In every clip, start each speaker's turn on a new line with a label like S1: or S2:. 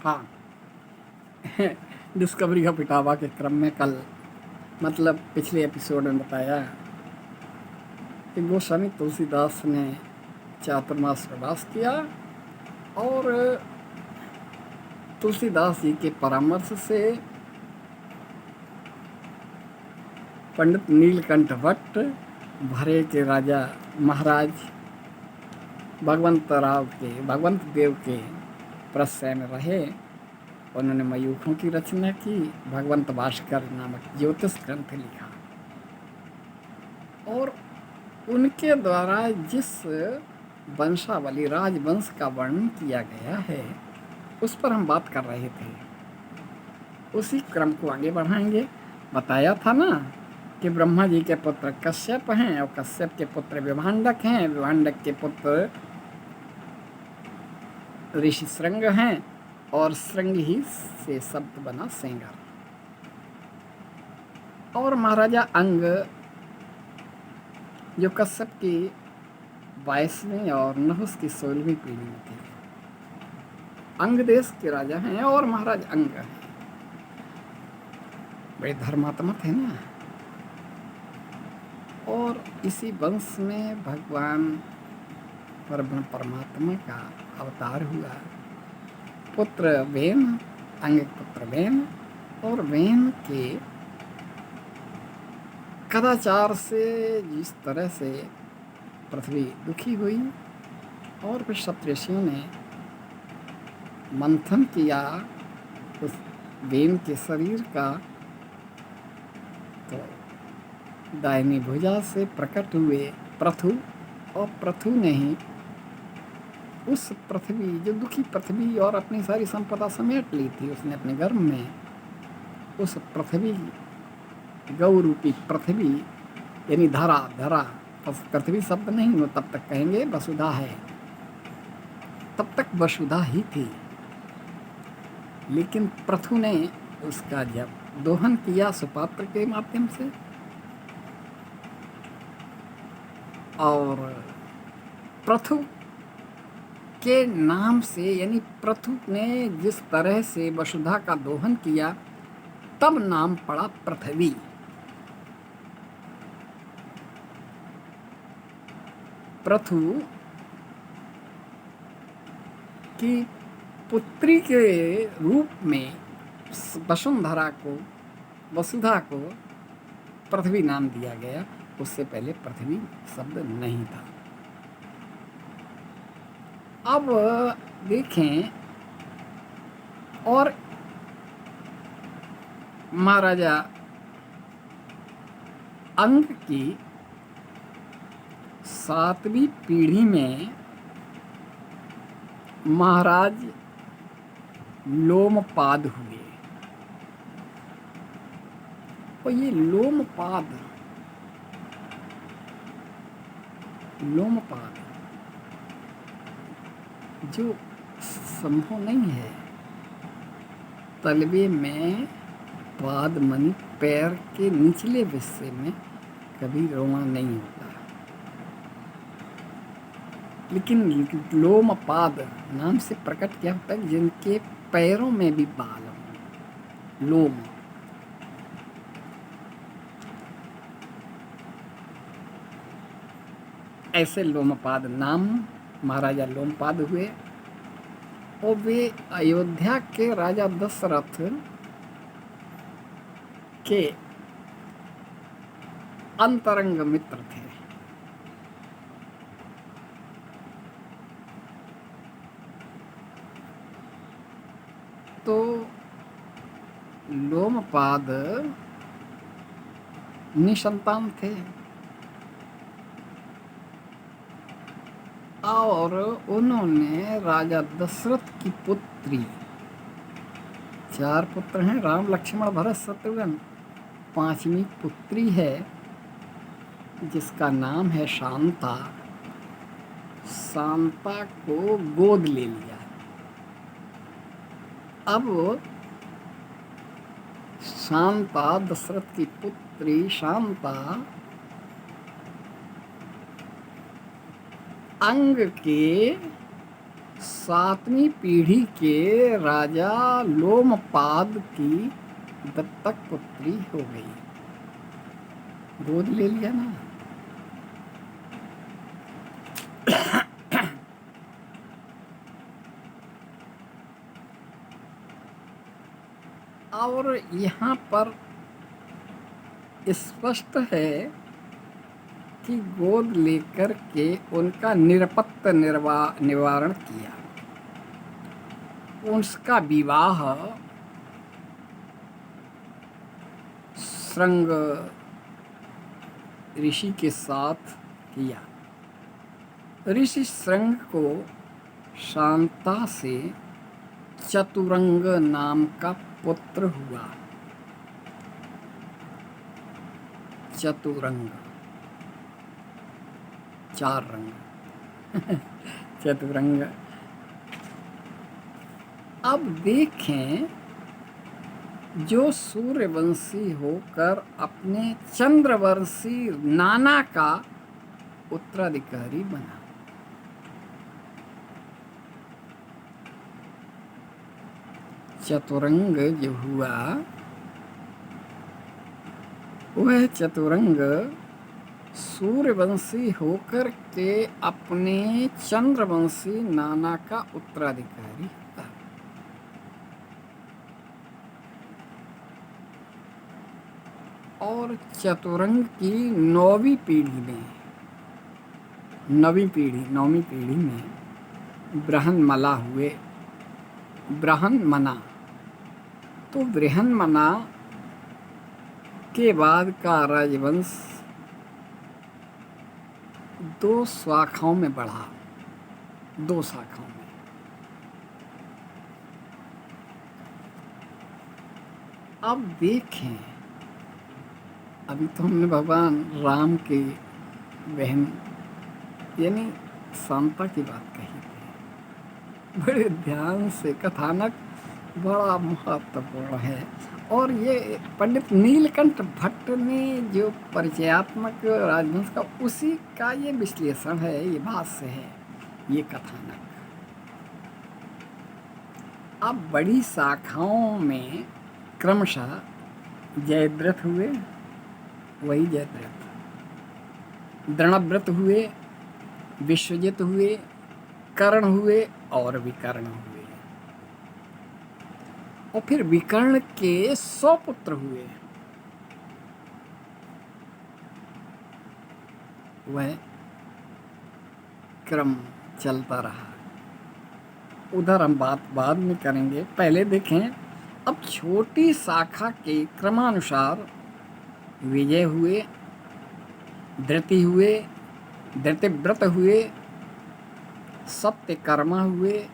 S1: Khan. Discovery का पिटावा के क्रम में कल मतलब पिछले एपिसोड में बताया कि गोस्वामी तुलसीदास ने चातुर्मास प्रवास किया और तुलसीदास जी के परामर्श से पंडित नीलकंठ भट्ट भरे के राजा महाराज भगवंत देव के प्रश्रय में रहे। उन्होंने मयूखों की रचना की, भगवंत भास्कर नामक ज्योतिष ग्रंथ लिखा और उनके द्वारा जिस वंशावली राजवंश का वर्णन किया गया है उस पर हम बात कर रहे थे। उसी क्रम को आगे बढ़ाएंगे। बताया था ना कि ब्रह्मा जी के पुत्र कश्यप हैं और कश्यप के पुत्र विभांडक हैं, विभांडक के पुत्र ऋषि श्रृंग हैं और श्रृंग ही से शब्द बना सेंगर। और महाराजा अंग जो कश्यप की 22वीं और नहुस की 16वीं पीढ़ी में थे, अंग देश के राजा हैं और महाराज अंग हैं। बड़े धर्मात्मा थे ना। और इसी वंश में भगवान परमात्मा का अवतार हुआ। पुत्र वेन, अंग पुत्र वेन, और वेन के कदाचार से जिस तरह से पृथ्वी दुखी हुई और फिर सप्तऋषियों ने मंथन किया उस वेन के शरीर का, तो दाहिनी भुजा से प्रकट हुए पृथु, और पृथु ने ही उस पृथ्वी, जो दुखी पृथ्वी और अपनी सारी संपदा समेट ली थी उसने अपने गर्भ में, उस पृथ्वी, गौ रूपी पृथ्वी यानी धरा, पृथ्वी शब्द नहीं हो तब तक कहेंगे वसुधा है, तब तक वसुधा ही थी। लेकिन पृथु ने उसका जब दोहन किया सुपात्र के माध्यम से, और पृथु के नाम से यानी पृथु ने जिस तरह से वसुधा का दोहन किया तब नाम पड़ा पृथ्वी। पृथु की पुत्री के रूप में वसुधा को पृथ्वी नाम दिया गया। उससे पहले पृथ्वी शब्द नहीं था। अब देखें, और महाराजा अंग की 7वीं पीढ़ी में महाराज लोमपाद हुए। और ये लोमपाद जो संभव नहीं है, तलवे में पाद मनी पैर के निचले हिस्से में कभी रोमा नहीं होता, लेकिन लोमपाद नाम से प्रकट क्या होता है, जिनके पैरों में भी बाल हों, लोम। ऐसे लोमपाद नाम महाराजा लोमपाद हुए। और वे अयोध्या के राजा दशरथ के अंतरंग मित्र थे। तो लोमपाद निसंतान थे और उन्होंने राजा दशरथ की पुत्री, 4 पुत्र हैं, राम लक्ष्मण भरत शत्रुघ्न, 5वीं पुत्री है जिसका नाम है शांता। शांता को गोद ले लिया। अब शांता, दशरथ की पुत्री शांता अंग के सातवीं पीढ़ी के राजा लोमपाद की दत्तक पुत्री हो गई। गोद ले लिया ना। और यहाँ पर स्पष्ट है कि गोद लेकर के उनका निरपत्य निवारण किया। उसका विवाह श्रृंग ऋषि के साथ किया। ऋषि श्रृंग को शांता से चतुरंग नाम का पुत्र हुआ। चतुरंग, चार रंग चतुरंग। अब देखें, जो सूर्यवंशी होकर अपने चंद्रवंशी नाना का उत्तराधिकारी बना। चतुरंग जो हुआ, वह चतुरंग सूर्यवंशी होकर के अपने चंद्रवंशी नाना का उत्तराधिकारी हुआ। और चतुरंग की नौवीं पीढ़ी में बृहन्मला हुए। बृहन्मना, तो बृहन्मना के बाद का राजवंश दो शाखाओं में बढ़ा। दो शाखाओं में। अब देखें, अभी तो हमने भगवान राम की बहन यानी शांता की बात कही थी। बड़े ध्यान से कथानक बड़ा महत्वपूर्ण है। और ये पंडित नीलकंठ भट्ट ने जो परिचयात्मक राजवंश का, उसी का ये विश्लेषण है, ये भाष्य है, ये कथानक। अब बड़ी शाखाओं में क्रमशः जयद्रथ हुए, वही जयद्रथ, दृढ़व्रत हुए, विश्वजित हुए, कर्ण हुए और विकर्ण हुए। और फिर विकर्ण के 100 पुत्र हुए। वह क्रम चलता रहा। उधर हम बात बाद में करेंगे। पहले देखें, अब छोटी शाखा के क्रमानुसार विजय हुए, धृति हुए, धृतिव्रत हुए, सत्यकर्मा हुए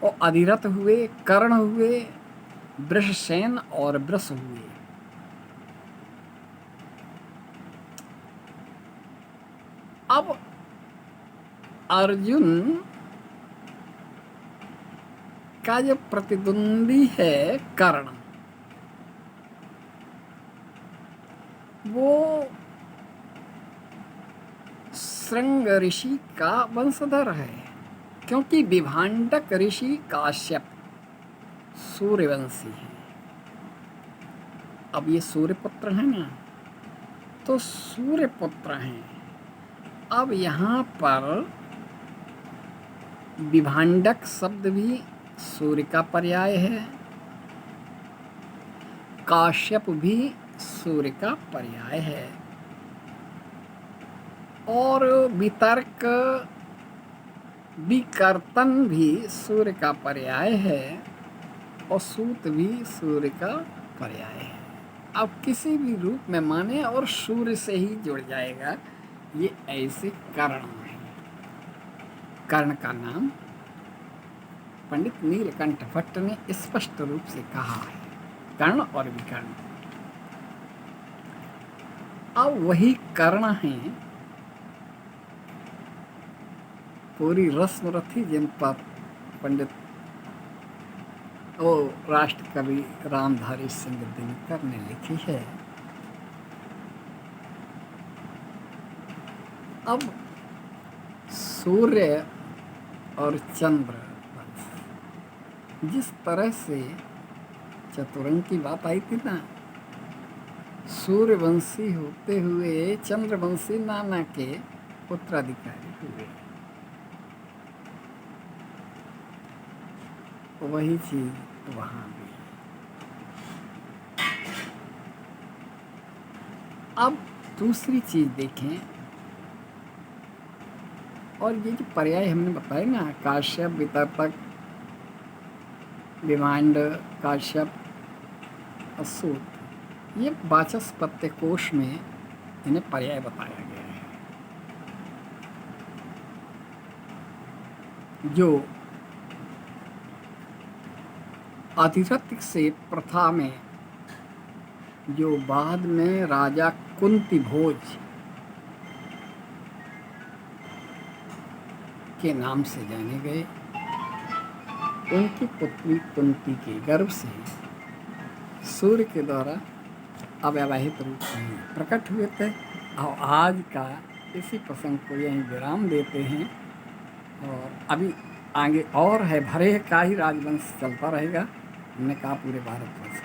S1: और अधिरथ हुए, कर्ण हुए, वृषसेन और वृष हुए। अब अर्जुन का जो प्रतिद्वंदी है कर्ण, वो श्रृंग ऋषि का वंशधर है। क्योंकि विभांडक ऋषि काश्यप सूर्यवंशी है। अब ये सूर्यपुत्र है ना, तो सूर्यपुत्र हैं। अब यहाँ पर विभांडक शब्द भी सूर्य का पर्याय है, काश्यप भी सूर्य का पर्याय है, और वितर्क विकर्तन भी सूर्य का पर्याय है, और सूत भी सूर्य का पर्याय है। अब किसी भी रूप में माने और सूर्य से ही जुड़ जाएगा। ये ऐसे कर्ण हैं। कर्ण का नाम पंडित नीलकंठ भट्ट ने स्पष्ट रूप से कहा है, कर्ण और विकर्ण। अब वही कर्ण हैं, पूरी रस्म रथी जिन पर पंडित राष्ट्र कवि रामधारी सिंह दिनकर ने लिखी है। अब सूर्य और चंद्र वंश। जिस तरह से चतुरंग की बात आई थी ना, सूर्यवंशी होते हुए चंद्रवंशी नाना के उत्तराधिकारी हुए, वही चीज वहाँ भी। अब दूसरी चीज देखें, और ये जो पर्याय हमने बताए ना, काश्यप, वितर्पक, विमांड, काश्यप, असूत, ये वाचस्पत्य कोश में इन्हें पर्याय बताया गया है। जो आधिरत्य से प्रथा में, जो बाद में राजा कुंती भोज के नाम से जाने गए, उनकी पुत्री कुंती के गर्भ से सूर्य के द्वारा अव्यवहित रूप में प्रकट हुए थे। और आज का इसी प्रसंग को यहीं विराम देते हैं, और अभी आगे और है, भरे का ही राजवंश चलता रहेगा। हमने कहा पूरे भारतवर्ष